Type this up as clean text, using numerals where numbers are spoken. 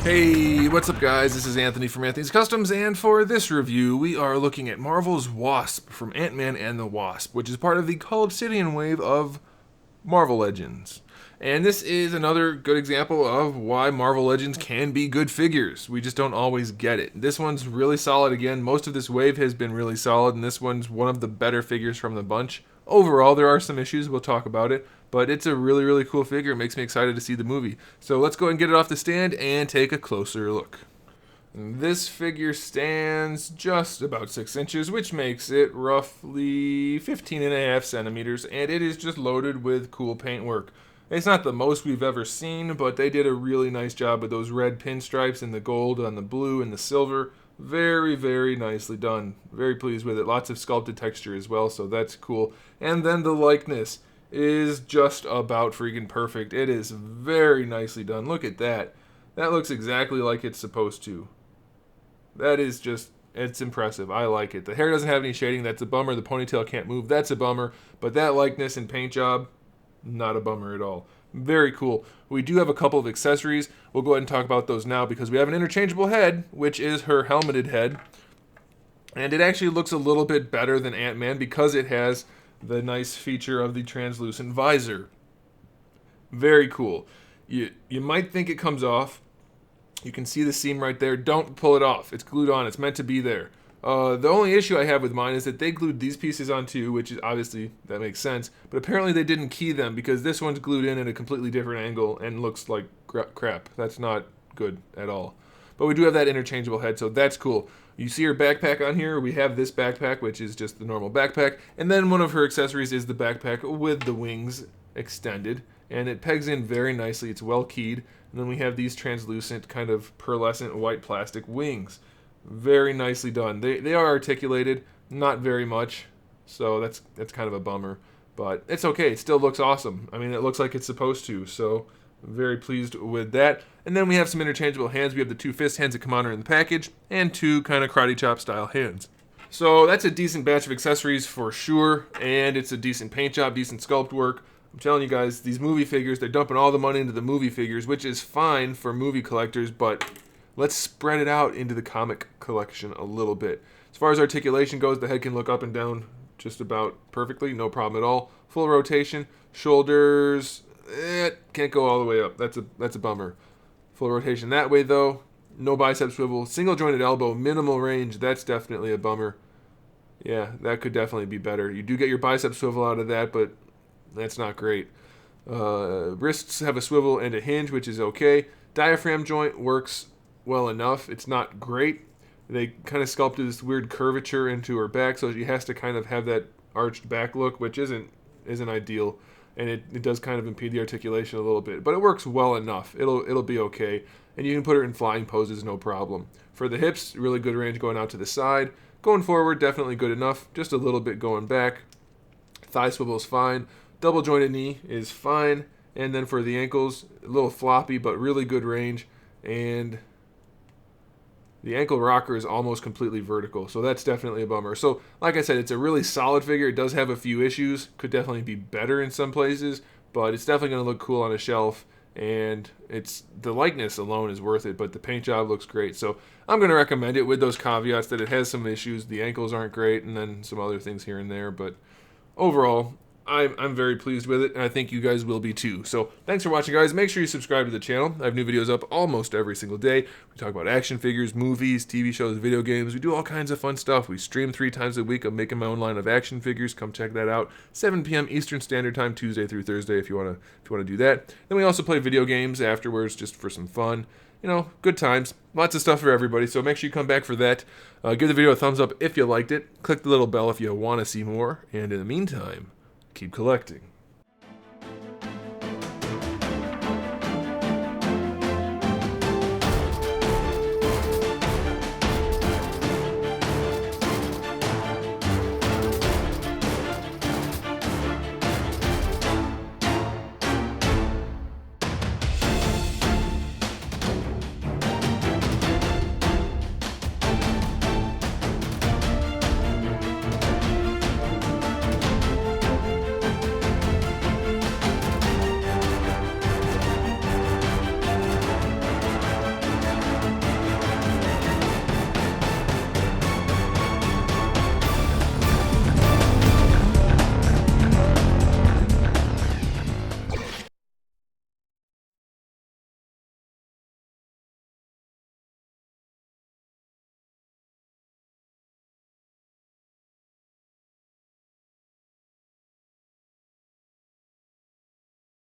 Hey, what's up guys? This is Anthony from Anthony's Customs, and for this review, we are looking at Marvel's Wasp from Ant-Man and the Wasp, which is part of the Call Obsidian wave of Marvel Legends. And this is another good example of why Marvel Legends can be good figures. We just don't always get it. This one's really solid again. Most of this wave has been really solid, and this one's one of the better figures from the bunch. Overall, there are some issues, we'll talk about it, but it's a really, really cool figure. It makes me excited to see the movie. So let's go ahead and get it off the stand and take a closer look. This figure stands just about 6 inches, which makes it roughly 15.5 centimeters, and it is just loaded with cool paintwork. It's not the most we've ever seen, but they did a really nice job with those red pinstripes and the gold on the blue and the silver. Very, very nicely done. Very pleased with it. Lots of sculpted texture as well, so that's cool. And then the likeness is just about freaking perfect. It is very nicely done. Look at that. That looks exactly like it's supposed to. That is just, it's impressive. I like it. The hair doesn't have any shading. That's a bummer. The ponytail can't move. That's a bummer. But that likeness and paint job, not a bummer at all. Very cool. We do have a couple of accessories. We'll go ahead and talk about those now because we have an interchangeable head, which is her helmeted head. And it actually looks a little bit better than Ant-Man because it has the nice feature of the translucent visor. Very cool. You might think it comes off. You can see the seam right there. Don't pull it off. It's glued on. It's meant to be there. The only issue I have with mine is that they glued these pieces on too, which is obviously, that makes sense, but apparently they didn't key them because this one's glued in at a completely different angle and looks like crap. That's not good at all. But we do have that interchangeable head, so that's cool. You see her backpack on here. We have this backpack, which is just the normal backpack, and then one of her accessories is the backpack with the wings extended, and it pegs in very nicely. It's well keyed, and then we have these translucent kind of pearlescent white plastic wings. Very nicely done. They are articulated, not very much, so that's kind of a bummer, but it's okay. It still looks awesome. I mean, it looks like it's supposed to, so very pleased with that. And then we have some interchangeable hands. We have the 2 fist hands that come on in the package, and 2 kind of karate chop style hands. So that's a decent batch of accessories for sure, and it's a decent paint job, decent sculpt work. I'm telling you guys, these movie figures, they're dumping all the money into the movie figures, which is fine for movie collectors, but let's spread it out into the comic collection a little bit. As far as articulation goes, the head can look up and down just about perfectly, no problem at all. Full rotation, shoulders, can't go all the way up. That's a bummer. Full rotation that way though. No bicep swivel, single jointed elbow, minimal range. That's definitely a bummer. Yeah, that could definitely be better. You do get your bicep swivel out of that, but that's not great. Wrists have a swivel and a hinge, which is okay. Diaphragm joint works well enough. It's not great. They kind of sculpted this weird curvature into her back, so she has to kind of have that arched back look, which isn't ideal, and it does kind of impede the articulation a little bit, but it works well enough. It'll be okay, and you can put her in flying poses, no problem. For the hips, really good range going out to the side. Going forward, definitely good enough. Just a little bit going back. Thigh swivel is fine. Double jointed knee is fine, and then for the ankles, a little floppy, but really good range, and the ankle rocker is almost completely vertical, so that's definitely a bummer. So, like I said, it's a really solid figure. It does have a few issues. Could definitely be better in some places, but it's definitely going to look cool on a shelf, and the likeness alone is worth it, but the paint job looks great. So I'm going to recommend it with those caveats that it has some issues. The ankles aren't great, and then some other things here and there, but overall, I'm very pleased with it, and I think you guys will be too. So thanks for watching, guys. Make sure you subscribe to the channel. I have new videos up almost every single day. We talk about action figures, movies, TV shows, video games. We do all kinds of fun stuff. We stream 3 times a week. I'm making my own line of action figures. Come check that out. 7 p.m. Eastern Standard Time, Tuesday through Thursday, if you want to do that. Then we also play video games afterwards, just for some fun. You know, good times. Lots of stuff for everybody, so make sure you come back for that. Give the video a thumbs up if you liked it. Click the little bell if you want to see more. And in the meantime, keep collecting.